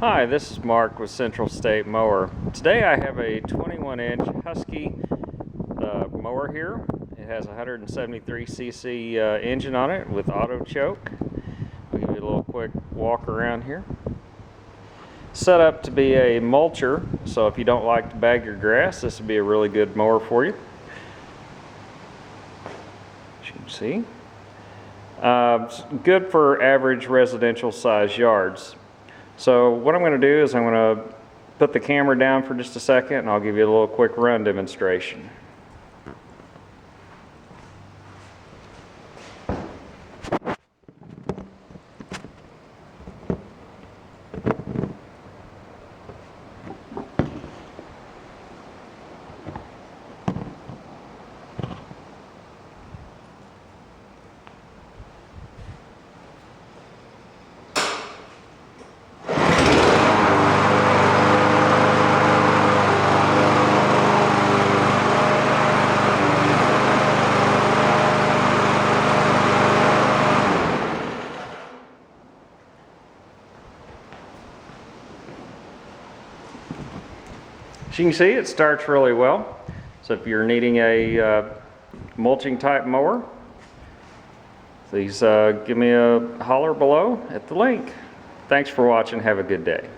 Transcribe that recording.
Hi, this is Mark with Central State Mower. Today I have a 21-inch Huskee mower here. It has a 173cc engine on it with auto choke. I'll give you a little quick walk around here. Set up to be a mulcher, so if you don't like to bag your grass, this would be a really good mower for you. As you can see. Good for average residential size yards. So what I'm going to do is I'm going to put the camera down for just a second and I'll give you a little quick run demonstration. As you can see, it starts really well. So if you're needing a mulching type mower, please give me a holler below at the link. Thanks for watching. Have a good day.